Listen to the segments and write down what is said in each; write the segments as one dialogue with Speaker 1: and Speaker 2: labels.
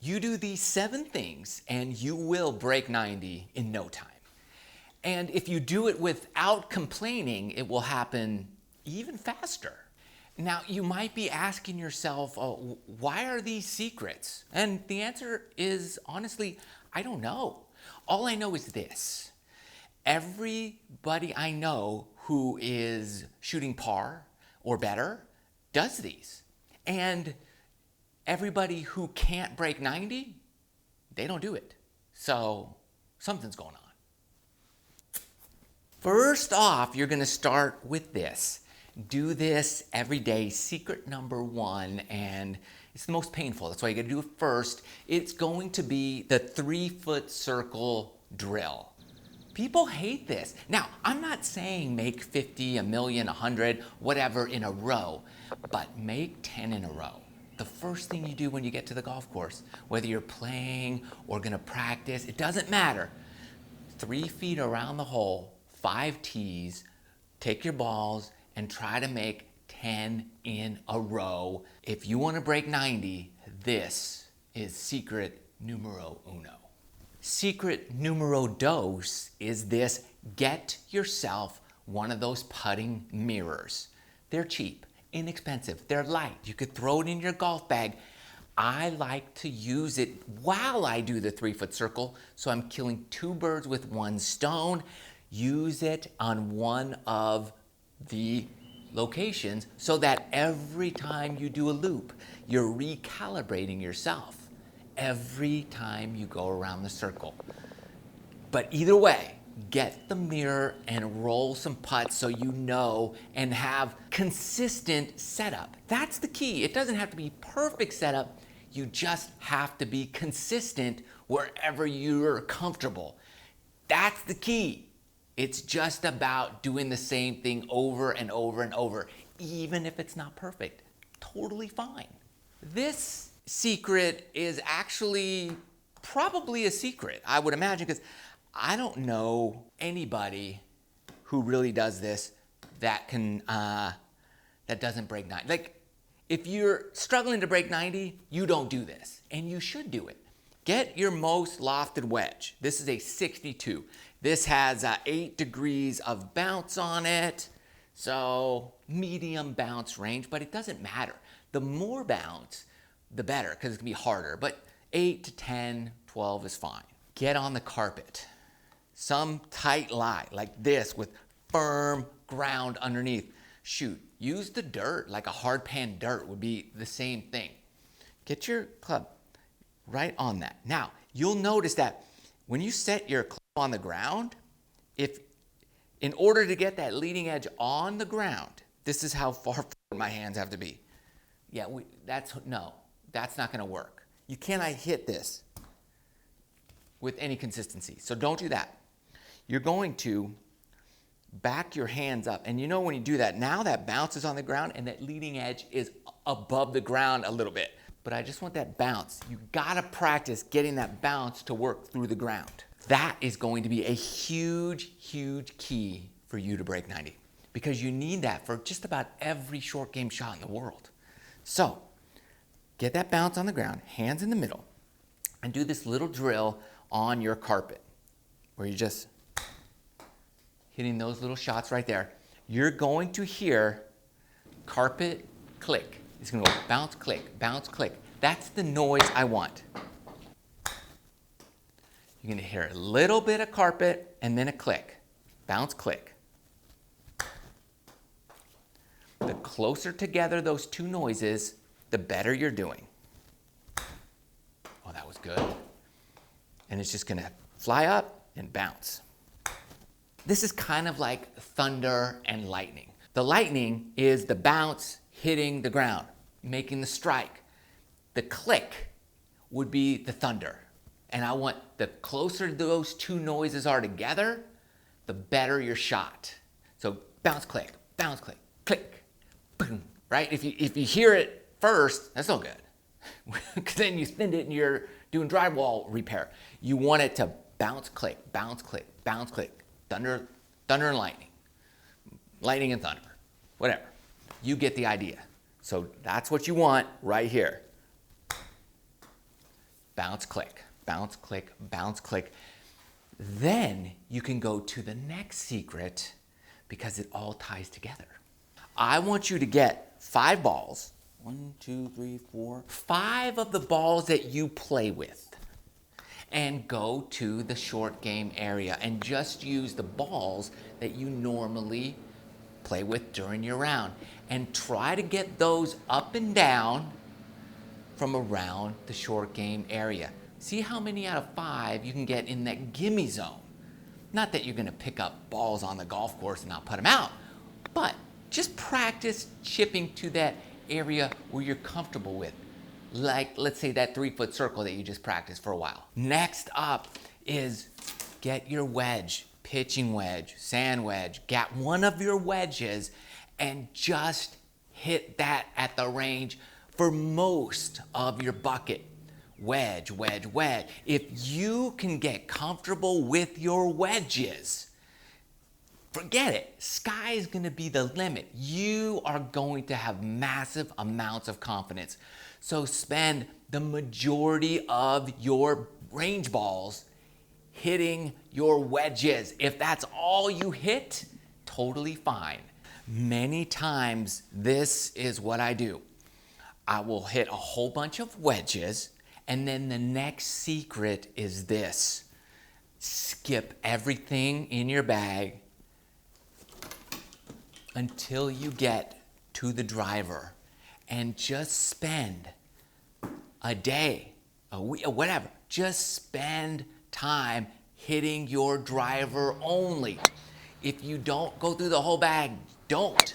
Speaker 1: You do these 7 things and you will break 90 in no time. And if you do it without complaining, it will happen even faster. Now, you might be asking yourself, oh, why are these secrets? And the answer is, honestly, I don't know. All I know is this. Everybody I know who is shooting par or better does these. And everybody who can't break 90, they don't do it. So something's going on. First off, you're going to start with this. Do this every day, secret number 1, and it's the most painful. That's why you got to do it first. It's going to be the 3-foot circle drill. People hate this. Now, I'm not saying make 50, a million, 100, whatever in a row, but make 10 in a row. The first thing you do when you get to the golf course, whether you're playing or going to practice, it doesn't matter. 3 feet around the hole, 5 tees, take your balls and try to make 10 in a row. If you want to break 90, this is secret numero uno. Secret numero dos is this: get yourself one of those putting mirrors. They're cheap, inexpensive, they're light. You could throw it in your golf bag. I like to use it while I do the 3-foot circle, so I'm killing 2 birds with 1 stone. Use it on one of the locations so that every time you do a loop, you're recalibrating yourself every time you go around the circle. But either way, get the mirror and roll some putts so you know and have consistent setup. That's the key. It doesn't have to be perfect setup. You just have to be consistent wherever you're comfortable. That's the key. It's just about doing the same thing over and over and over, even if it's not perfect. Totally fine. This secret is actually probably a secret, I would imagine, because I don't know anybody who really does this that doesn't break 90. Like, if you're struggling to break 90, you don't do this, and you should do it. Get your most lofted wedge. This is a 62. This has 8 degrees of bounce on it, so medium bounce range, but it doesn't matter. The more bounce, the better, because it's going to be harder, but 8 to 10, 12 is fine. Get on the carpet. Some tight lie, like this, with firm ground underneath. Shoot, use the dirt, like a hard pan dirt would be the same thing. Get your club right on that. Now, you'll notice that when you set your club on the ground, in order to get that leading edge on the ground, this is how far forward my hands have to be. Yeah, that's not going to work. You cannot hit this with any consistency, so don't do that. You're going to back your hands up, and you know when you do that, now that bounce is on the ground and that leading edge is above the ground a little bit. But I just want that bounce. You gotta practice getting that bounce to work through the ground. That is going to be a huge, huge key for you to break 90, because you need that for just about every short game shot in the world. So get that bounce on the ground, hands in the middle, and do this little drill on your carpet where you're just hitting those little shots right there. You're going to hear carpet click. It's going to go bounce, click, bounce, click. That's the noise I want. You're going to hear a little bit of carpet and then a click. Bounce, click. The closer together those two noises, the better you're doing. Oh, that was good. And it's just going to fly up and bounce. This is kind of like thunder and lightning. The lightning is the bounce hitting the ground, making the strike. The click would be the thunder. And I want the closer those two noises are together, the better your shot. So bounce, click, click, boom, right? If you hear it first, that's no good. Because then you spin it and you're doing drywall repair. You want it to bounce, click, bounce, click, bounce, click. Thunder and lightning. Lightning and thunder. Whatever. You get the idea. So that's what you want right here. bounce, click, bounce, click, bounce, click. Then you can go to the next secret because it all ties together. I want you to get 5 balls. 1, 2, 3, 4. 5 of the balls that you play with. And go to the short game area and just use the balls that you normally play with during your round. And try to get those up and down from around the short game area. See how many out of 5 you can get in that gimme zone. Not that you're gonna pick up balls on the golf course and not put them out, but just practice chipping to that area where you're comfortable with. Like, let's say that 3-foot circle that you just practiced for a while. Next up is get your wedge, pitching wedge, sand wedge. Get one of your wedges and just hit that at the range for most of your bucket. Wedge, wedge, wedge. If you can get comfortable with your wedges, forget it. Sky is going to be the limit. You are going to have massive amounts of confidence. So spend the majority of your range balls hitting your wedges. If that's all you hit, totally fine. Many times, this is what I do. I will hit a whole bunch of wedges, and then the next secret is this. Skip everything in your bag until you get to the driver and just spend a day, a week, whatever. Just spend time hitting your driver only. If you don't go through the whole bag, don't.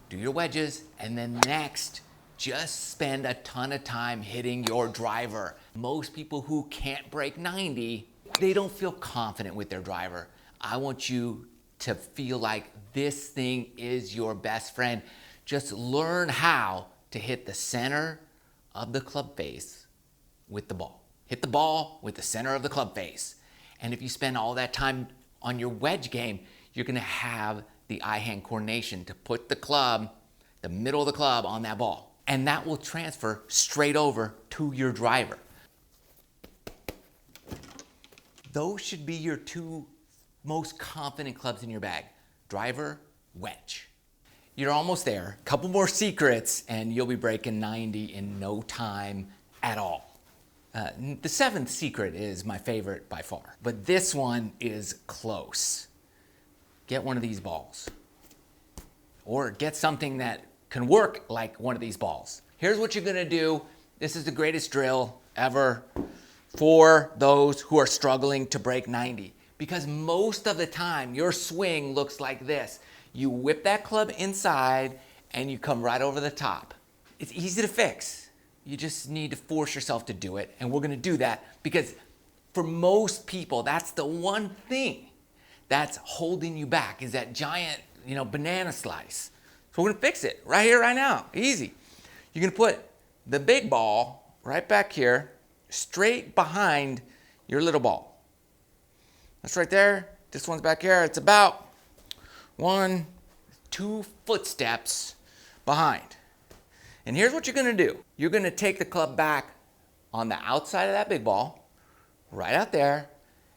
Speaker 1: Do your wedges, and then next, just spend a ton of time hitting your driver. Most people who can't break 90, they don't feel confident with their driver. I want you to feel like this thing is your best friend. Just learn how to hit the center of the club face with the ball. Hit the ball with the center of the club face. And if you spend all that time on your wedge game, you're gonna have the eye-hand coordination to put the club, the middle of the club, on that ball. And that will transfer straight over to your driver. Those should be your 2 most confident clubs in your bag. Driver, wedge. You're almost there. A couple more secrets and you'll be breaking 90 in no time at all. The 7th secret is my favorite by far, but this one is close. Get one of these balls, or get something that can work like one of these balls. Here's what you're gonna do. This is the greatest drill ever for those who are struggling to break 90, because most of the time your swing looks like this. You whip that club inside and you come right over the top. It's easy to fix. You just need to force yourself to do it, and we're gonna do that because for most people, that's the one thing that's holding you back, is that giant, banana slice. So we're gonna fix it right here, right now, easy. You're gonna put the big ball right back here, straight behind your little ball. That's right there, this one's back here. It's about 1-2 footsteps behind. And here's what you're gonna do. You're gonna take the club back on the outside of that big ball, right out there,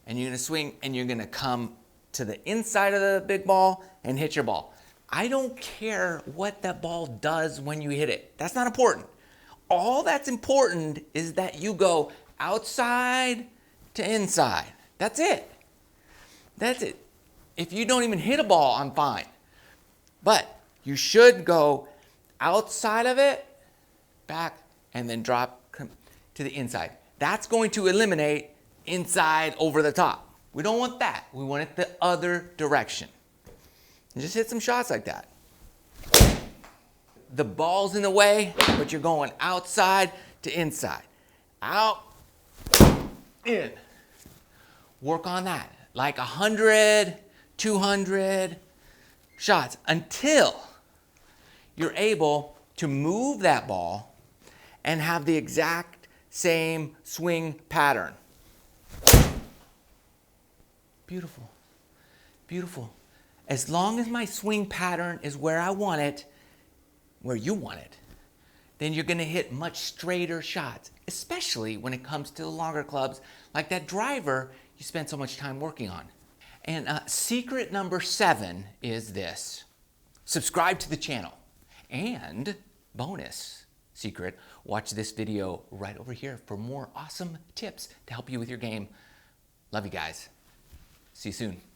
Speaker 1: and you're gonna swing and you're gonna come to the inside of the big ball and hit your ball. I don't care what that ball does when you hit it. That's not important. All that's important is that you go outside to inside. That's it. That's it. If you don't even hit a ball, I'm fine. But you should go outside of it, back, and then drop to the inside. That's going to eliminate inside over the top. We don't want that. We want it the other direction. And just hit some shots like that. The ball's in the way, but you're going outside to inside. Out, in. Work on that. Like 100, 200 shots until you're able to move that ball and have the exact same swing pattern. Beautiful, beautiful. As long as my swing pattern is where I want it, where you want it, then you're gonna hit much straighter shots, especially when it comes to the longer clubs, like that driver you spent so much time working on. And secret number 7 is this: subscribe to the channel. And bonus secret, watch this video right over here for more awesome tips to help you with your game. Love you guys. See you soon.